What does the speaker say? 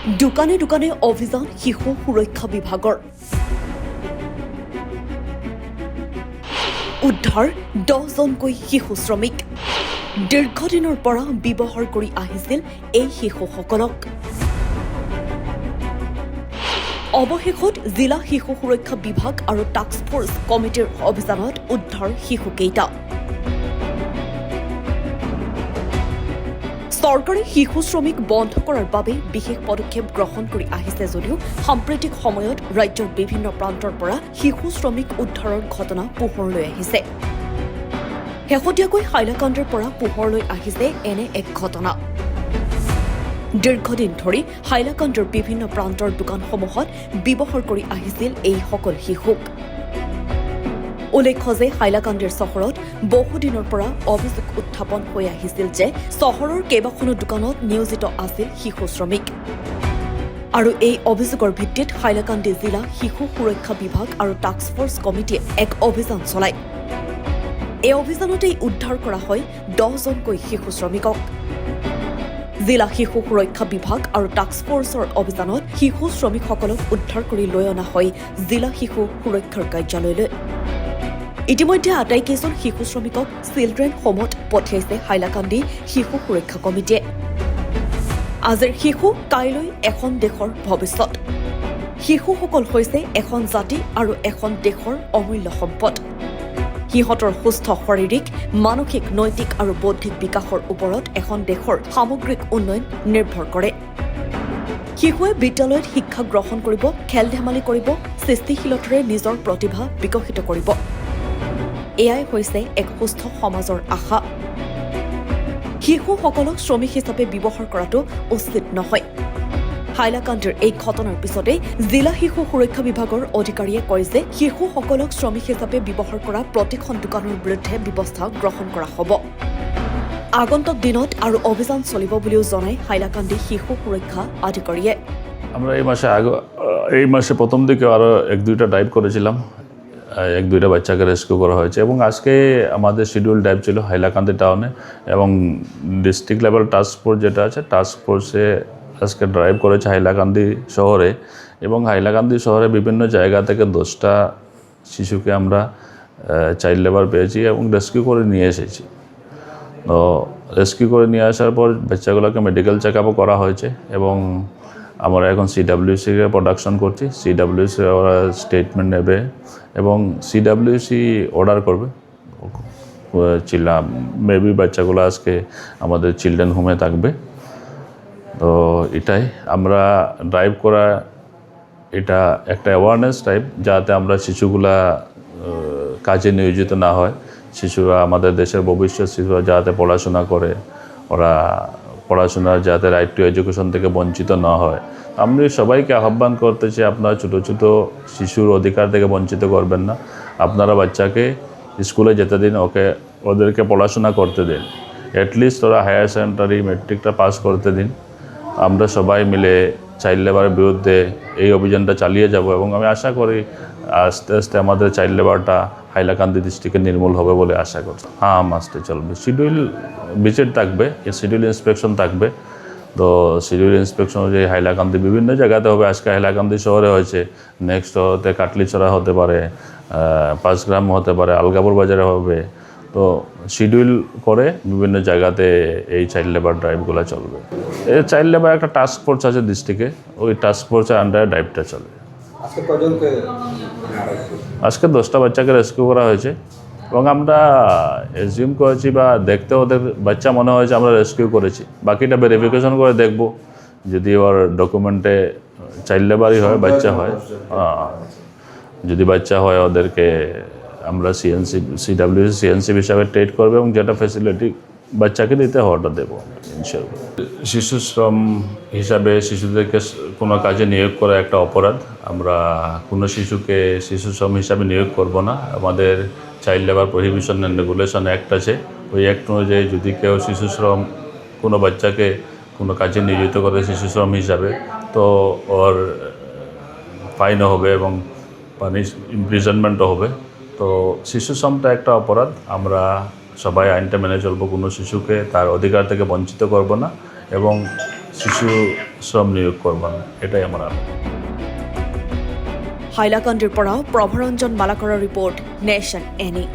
দোকানে দোকানে অভিযান শিশু সুৰক্ষা বিভাগৰ উদ্ধাৰ 10জনকৈ শিশু শ্ৰমিক দীৰ্ঘদিনৰ পৰা ব্যৱহাৰ কৰি আহিছিল এই শিশুসকলক অৱশেষত জিলা শিশু সুৰক্ষা বিভাগ আৰু টাস্ক ফোৰ্চ কমিটিৰ অভিযানত উদ্ধাৰ শিশুকেইটা চৰকাৰে শিশু শ্ৰমিক বন্ধ কৰাৰ বাবে বিশেষ পদক্ষেপ গ্ৰহণ কৰি আহিছে যদিও সাম্প্ৰতিক সময়ত ৰাজ্যৰ বিভিন্ন প্ৰান্তৰ পৰা শিশু শ্ৰমিক উদ্ধাৰৰ ঘটনা পোহৰলৈ আহিছে শেহতীয়াকৈ হাইলাকান্দিৰ পৰা পোহৰলৈ আহিছে এনে এক ঘটনা দীৰ্ঘদিন ধৰি হাইলাকান্দিৰ বিভিন্ন প্ৰান্তৰ দোকানসমূহত ব্যৱহাৰ কৰি আহিছিল এই সকল শিশুক উল্লেখ্য যে হাইলাকান্দিৰ চহৰত বহুদিনৰ পৰা অভিযোগ উত্থাপন হৈ আহিছিল যে চহৰৰ কেইবাখনো দোকানত নিয়োজিত আছিল শিশু শ্ৰমিক আৰু এই অভিযোগৰ ভিত্তিত হাইলাকান্দি জিলা শিশু সুৰক্ষা বিভাগ আৰু টাস্ক ফোৰ্চ কমিটিয়ে এক অভিযান চলায় এই অভিযানতেই উদ্ধাৰ কৰা হয় 10জনকৈ শিশু শ্ৰমিকক জিলা শিশু সুৰক্ষা বিভাগ আৰু টাস্ক ফোৰ্চৰ অভিযানত শিশু শ্ৰমিকসকলক উদ্ধাৰ কৰি লৈ অনা হয় জিলা শিশু সুৰক্ষাৰ কাৰ্যালয়লৈ ইতিমধ্যে আটাইকেইজন শিশু শ্ৰমিকক চিলড্ৰেন হোমত পঠিয়াইছে হাইলাকান্দি শিশু সুৰক্ষা কমিটিয়ে আজিৰ শিশু কাইলৈ এখন দেশৰ ভৱিষ্যত শিশুসকল হৈছে এখন জাতি আৰু এখন দেশৰ অমূল্য সম্পদ সিহঁতৰ সুস্থ শাৰীৰিক মানসিক নৈতিক আৰু বৌদ্ধিক বিকাশৰ ওপৰত এখন দেশৰ সামগ্ৰিক উন্নয়ন নিৰ্ভৰ কৰে শিশুৱে বিদ্যালয়ত শিক্ষা গ্ৰহণ কৰিব খেল ধেমালি কৰিব সৃষ্টিশীলতাৰে নিজৰ প্ৰতিভা বিকশিত কৰিব এয়াই হৈছে এক সুস্থ সমাজৰ আশা শিশুসকলক শ্ৰমিক হিচাপে ব্যৱহাৰ কৰাটো উচিত নহয় হাইলাকান্দিৰ এই ঘটনাৰ পিছতে জিলা শিশু সুৰক্ষা বিভাগৰ অধিকাৰীয়ে কয় যে শিশুসকলক শ্ৰমিক হিচাপে ব্যৱহাৰ কৰা প্ৰতিখন দোকানৰ বিৰুদ্ধে ব্যৱস্থা গ্ৰহণ কৰা হ'ব আগন্তুক দিনত আৰু অভিযান চলিব বুলিও জনায় হাইলাকান্দি শিশু সুৰক্ষা অধিকাৰীয়ে আমরা এই মাসে প্রথম দিকে আরও 1-2টা ডাইভ করেছিলাম 1-2টা বাচ্চাকে রেস্কিউ করা হয়েছে এবং আজকে আমাদের শিডিউল ডাইভ ছিল হাইলাকান্দি টাউনে এবং ডিস্ট্রিক্ট লেভেল টাস্ক ফোর্স যেটা আছে টাস্ক ফোর্সে আজকে ড্রাইভ করেছে হাইলাকান্দি শহরে এবং হাইলাকান্দি শহরে বিভিন্ন জায়গা থেকে 10টা শিশুকে আমরা চাইল্ড লেবার পেয়েছি এবং রেস্কিউ করে নিয়ে এসেছি তো রেস্কিউ করে নিয়ে আসার পর বাচ্চাগুলোকে মেডিকেল চেক আপও করা হয়েছে এবং আমরা এখন সিডাব্লিউসিকে প্রোডাকশন করছি সিডাব্লিউসি ওরা স্টেটমেন্ট নেবে এবং সিডাব্লিউসি অর্ডার করবে মেবি বাচ্চাগুলো আজকে আমাদের চিলড্রেন হোমে থাকবে তো এটাই আমরা ড্রাইভ করা এটা একটা অ্যাওয়ারনেস টাইপ যাতে আমরা শিশুগুলা কাজে নিয়োজিত না হয় শিশুরা আমাদের দেশের ভবিষ্যৎ শিশুরা যাতে পড়াশোনা করে ওরা পড়াশোনার যাতে রাইট টু এডুকেশন থেকে বঞ্চিত না হয় আমি সবাইকে আহ্বান করতে চাই আপনারা ছোটো ছোটো শিশুর অধিকার থেকে বঞ্চিত করবেন না আপনারা বাচ্চাকে স্কুলে যেতে দিন ওদেরকে পড়াশোনা করতে দিন অ্যাটলিস্ট ওরা হায়ার সেকেন্ডারি ম্যাট্রিকটা পাস করতে দিন আমরা সবাই মিলে চাইল্ড লেবারের বিরুদ্ধে এই অভিযানটা চালিয়ে যাব এবং আমি আশা করি আস্তে আস্তে আমাদের চাইল্ড লেবারটা হাইলাকান্দি ডিস্ট্রিক্টে নির্মূল হবে বলে আশা করছি হ্যাঁ মাস্টে চলবে শিডিউল ভিজিট থাকবে শিডিউল ইন্সপেকশন থাকবে তো শিডিউল ইন্সপেকশন অনুযায়ী হাইলাকান্দি বিভিন্ন জায়গাতে হবে আজকে হাইলাকান্দি শহরে হয়েছে নেক্সট হতে কাটলিছড়া হতে পারে পাঁচগ্রাম হতে পারে আলগাপুর বাজারে হবে তো শিডিউল করে বিভিন্ন জায়গাতে এই চাইল্ড লেবার ড্রাইভগুলো চলবে এই চাইল্ড লেবার একটা টাস্ক ফোর্স আছে ডিস্ট্রিক্টে ওই টাস্ক ফোর্সের আন্ডারে ড্রাইভটা চলে আজকে 10টা বাচ্চাকে রেস্কিউ করা হয়েছে এবং আমরা এজিউম করেছি বা দেখতে ওদের বাচ্চা মনে হয়েছে আমরা রেস্কিউ করেছি বাকিটা ভেরিফিকেশন করে দেখব যদি ওর ডকুমেন্টে চাইল্ড লেবারই হয় বাচ্চা হয় যদি বাচ্চা হয় ওদেরকে আমরা সিডাব্লিউসি সিএনসি হিসাবে ট্রিট করবে এবং যেটা ফ্যাসিলিটি বাচ্চাকে দিতে হওয়াটা দেবো ইনশাআল্লাহ শিশু শ্রম হিসাবে শিশুদেরকে কোনো কাজে নিয়োগ করা একটা অপরাধ আমরা কোনো শিশুকে শিশু শ্রম হিসাবে নিয়োগ করব না আমাদের child labour prohibition and regulation act আছে ওই অ্যাক্ট অনুযায়ী যদি কেউ শিশু শ্রম কোনো বাচ্চাকে কোনো কাজে নিয়োজিত করে শিশু শ্রম হিসাবে তো ওর ফাইনও হবে এবং ইমপ্রিজনমেন্টও হবে তো শিশু শ্রমটা একটা অপরাধ আমরা সবাই আইনটা মেনে চলবো কোনো শিশুকে তার অধিকার থেকে বঞ্চিত করব না এবং শিশু শ্রম নিয়োগ করবেন, এটাই আমার আশা। হাইলাকান্দিৰ পৰা প্ৰভৰঞ্জন মালাকৰৰ ৰিপৰ্ট, নেশ্যন এনি।